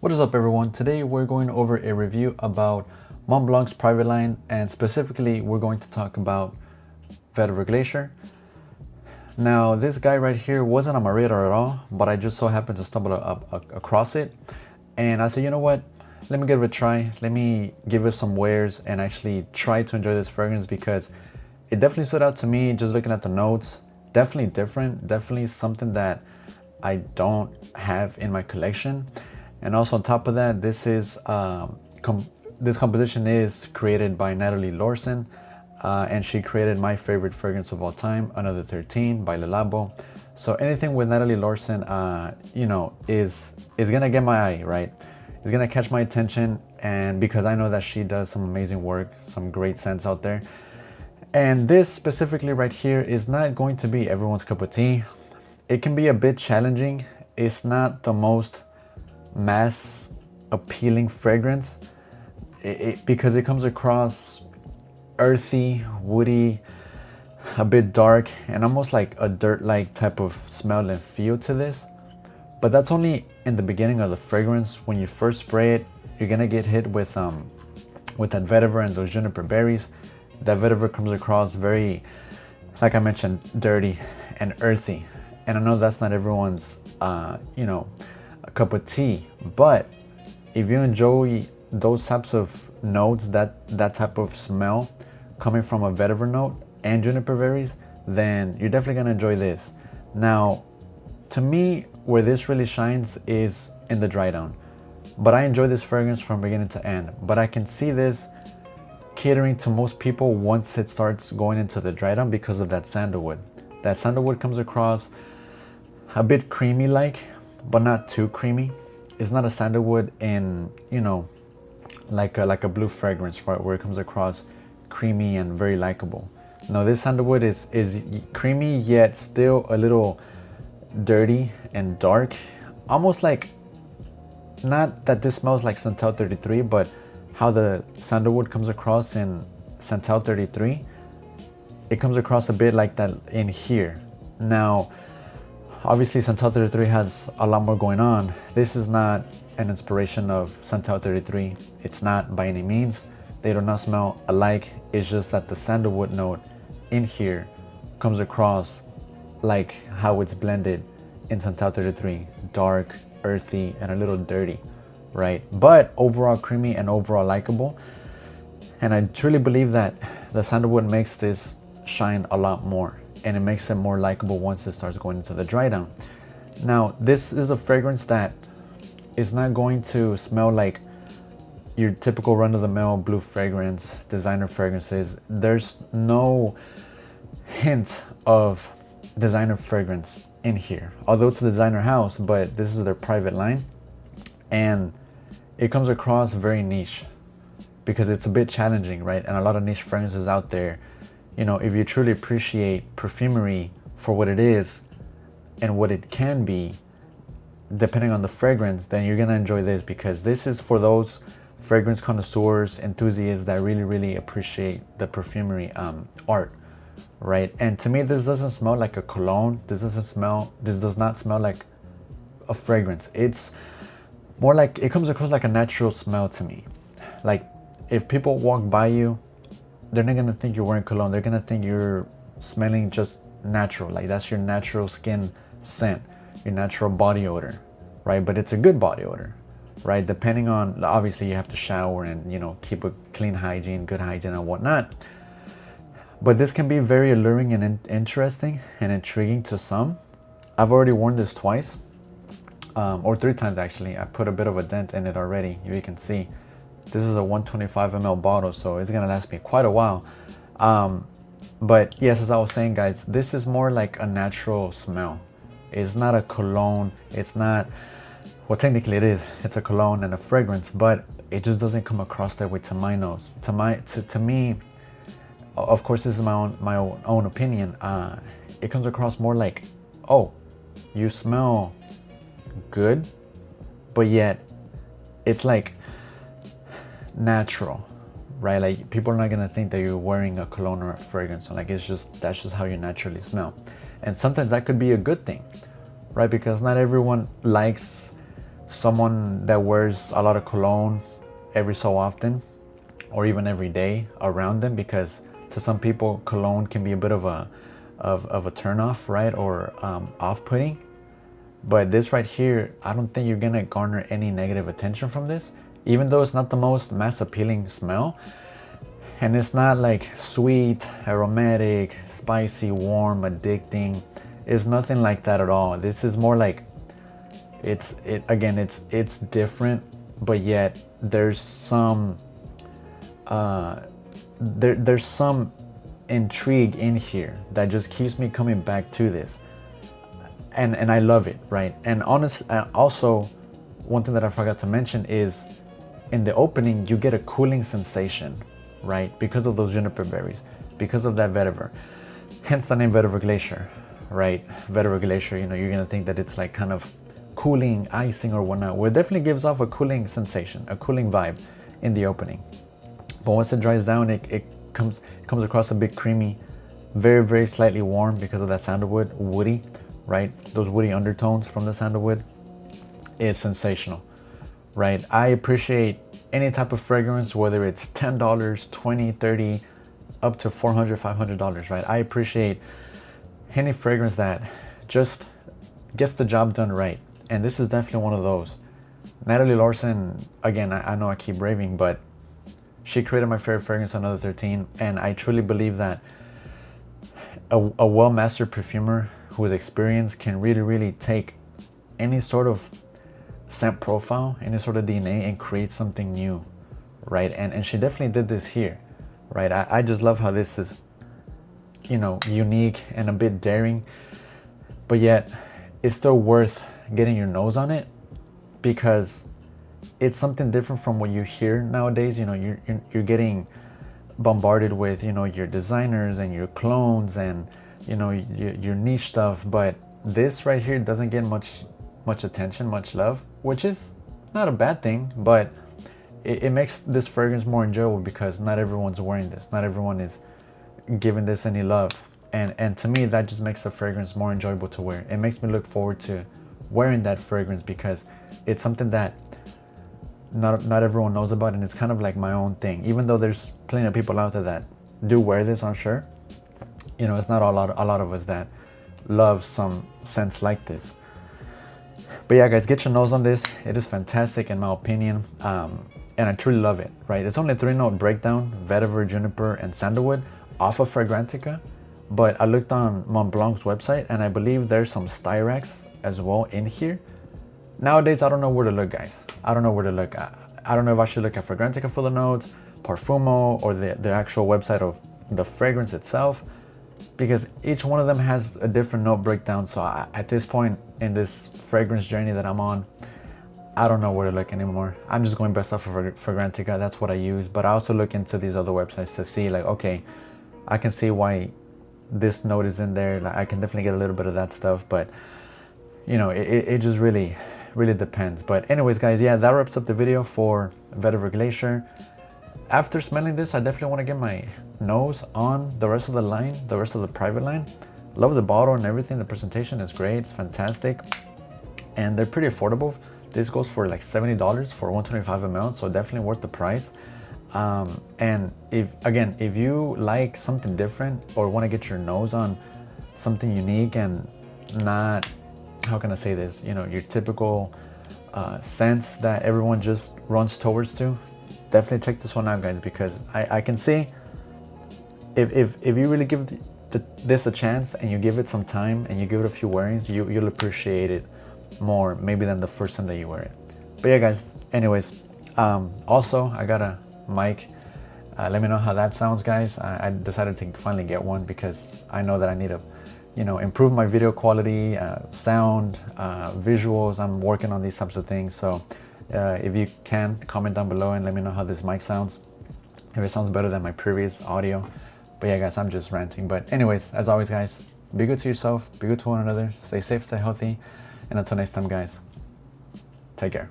What is up, everyone? Today we're going over a review about Montblanc's private line, and specifically we're going to talk about Vetiver Glacier. Now this guy right here wasn't on my radar at all, but I just so happened to stumble across it, and I said, you know what, let me give it a try. Let me give it some wears and actually try to enjoy this fragrance, because it definitely stood out to me just looking at the notes. Definitely different, definitely something that I don't have in my collection. And also on top of that, this composition is created by Natalie Lorson, and she created my favorite fragrance of all time, Another 13 by Le Labo. So anything with Natalie Lorson, is gonna get my eye, right? It's gonna catch my attention, and because I know that she does some amazing work, some great scents out there. And this specifically right here is not going to be everyone's cup of tea. It can be a bit challenging. It's not the most mass appealing fragrance because it comes across earthy, woody, a bit dark, and almost like a dirt-like type of smell and feel to this. But that's only in the beginning of the fragrance. When you first spray it, you're gonna get hit with that vetiver and those juniper berries. That vetiver comes across very, like I mentioned, dirty and earthy. And I know that's not everyone's a cup of tea, but if you enjoy those types of notes, that type of smell coming from a vetiver note and juniper berries, then you're definitely gonna enjoy this. Now, to me, where this really shines is in the dry down. But I enjoy this fragrance from beginning to end. But I can see this catering to most people once it starts going into the dry down because of that sandalwood. That sandalwood comes across a bit creamy like, but not too creamy. It's not a sandalwood in, like a blue fragrance, right, where it comes across creamy and very likable. No, this sandalwood is creamy yet still a little dirty and dark. Almost like, not that this smells like Santal 33, but how the sandalwood comes across in Santal 33, it comes across a bit like that in here. Now, obviously Santal 33 has a lot more going on. This is not an inspiration of Santal 33. It's not by any means. They do not smell alike. It's just that the sandalwood note in here comes across like how it's blended in Santal 33. Dark, earthy, and a little dirty, right? But overall creamy and overall likable. And I truly believe that the sandalwood makes this shine a lot more, and it makes it more likable once it starts going into the dry down. Now, this is a fragrance that is not going to smell like your typical run-of-the-mill blue fragrance, designer fragrances. There's no hint of designer fragrance in here. Although it's a designer house, but this is their private line. And it comes across very niche because it's a bit challenging, right? And a lot of niche fragrances out there, if you truly appreciate perfumery for what it is and what it can be, depending on the fragrance, then you're gonna enjoy this, because this is for those fragrance connoisseurs, enthusiasts that really, really appreciate the perfumery art, right? And to me, this doesn't smell like a cologne. This does not smell like a fragrance. It's more like, it comes across like a natural smell to me. Like, if people walk by you, they're not gonna think you're wearing cologne. They're gonna think you're smelling just natural. Like, that's your natural skin scent, your natural body odor, right? But it's a good body odor, right? Depending on, obviously you have to shower and, keep a clean hygiene, good hygiene and whatnot. But this can be very alluring and interesting and intriguing to some. I've already worn this twice, or 3 times actually. I put a bit of a dent in it already. You can see this is a 125 ml bottle, so it's gonna last me quite a while. But yes, as I was saying, guys, this is more like a natural smell. It's not a cologne. It's not, well, technically it is. It's a cologne and a fragrance, but it just doesn't come across that way to my nose. To me, of course, this is my own opinion. It comes across more like, oh, you smell good, but yet it's like natural, right? Like, people are not gonna think that you're wearing a cologne or a fragrance. So like, that's just how you naturally smell. And sometimes that could be a good thing, right? Because not everyone likes someone that wears a lot of cologne every so often or even every day around them, because to some people cologne can be a bit of a turn off, right? Or off-putting. But this right here, I don't think you're gonna garner any negative attention from this, even though it's not the most mass appealing smell. And it's not like sweet, aromatic, spicy, warm, addicting. It's nothing like that at all. This is more like, it's different, but yet there's some there's some intrigue in here that just keeps me coming back to this, and I love it, right? And also, one thing that I forgot to mention is, in the opening you get a cooling sensation, right? Because of those juniper berries, because of that vetiver, hence the name Vetiver Glacier, right? Vetiver Glacier, you know, you're gonna think that it's like kind of cooling, icing or whatnot. Well, it definitely gives off a cooling sensation, a cooling vibe in the opening. But once it dries down, it comes across a bit creamy, very, very slightly warm because of that sandalwood, woody, right? Those woody undertones from the sandalwood is sensational, right? I appreciate any type of fragrance, whether it's $10, $20, $30, up to $400, $500, right? I appreciate any fragrance that just gets the job done right. And this is definitely one of those. Natalie Larson, again, I know I keep raving, but she created my favorite fragrance, Another 13. And I truly believe that a well-mastered perfumer who is experienced can really, really take any sort of scent profile, any sort of DNA, and create something new, right? And she definitely did this here, right? I just love how this is, you know, unique and a bit daring, but yet it's still worth getting your nose on it, because it's something different from what you hear nowadays. You know, you're getting bombarded with, you know, your designers and your clones and, you know, your niche stuff, but this right here doesn't get much attention, much love, which is not a bad thing, but it makes this fragrance more enjoyable because not everyone's wearing this, not everyone is giving this any love, and to me that just makes the fragrance more enjoyable to wear. It makes me look forward to wearing that fragrance because it's something that not everyone knows about, and it's kind of like my own thing. Even though there's plenty of people out there that do wear this, I'm sure, you know, it's not a lot of us that love some scents like this. But yeah, guys, get your nose on this. It is fantastic in my opinion, and I truly love it, right? It's only a 3-note breakdown: vetiver, juniper, and sandalwood off of Fragrantica. But I looked on Montblanc's website, and I believe there's some styrax as well in here. Nowadays, I don't know where to look, guys. I don't know where to look. I don't know if I should look at Fragrantica for the notes, Parfumo, or the actual website of the fragrance itself, because each one of them has a different note breakdown. So at this point in this fragrance journey that I'm on, I don't know where to look anymore. I'm just going best off of Fragrantica. That's what I use. But I also look into these other websites to see, like, okay, I can see why this note is in there. Like, I can definitely get a little bit of that stuff, but you know, it just really depends. But anyways, guys, yeah, that wraps up the video for Vetiver Glacier. After smelling this, I definitely want to get my nose on the rest of the line, the rest of the private line. Love the bottle and everything. The presentation is great. It's fantastic, and they're pretty affordable. This goes for like $70 for 125 ml, so definitely worth the price. And if you like something different or want to get your nose on something unique and not, how can I say this, you know, your typical scents that everyone just runs towards to, definitely check this one out, guys, because I can see if you really give this a chance and you give it some time and you give it a few wearings, you'll appreciate it more maybe than the first time that you wear it. But yeah, guys, anyways, also I got a mic. Let me know how that sounds, guys. I decided to finally get one because I know that I need to, you know, improve my video quality, sound, visuals. I'm working on these types of things. So if you can, comment down below and let me know how this mic sounds, if it sounds better than my previous audio. But yeah, guys, I'm just ranting. But anyways, as always, guys, be good to yourself, be good to one another, stay safe, stay healthy, and until next time, guys, take care.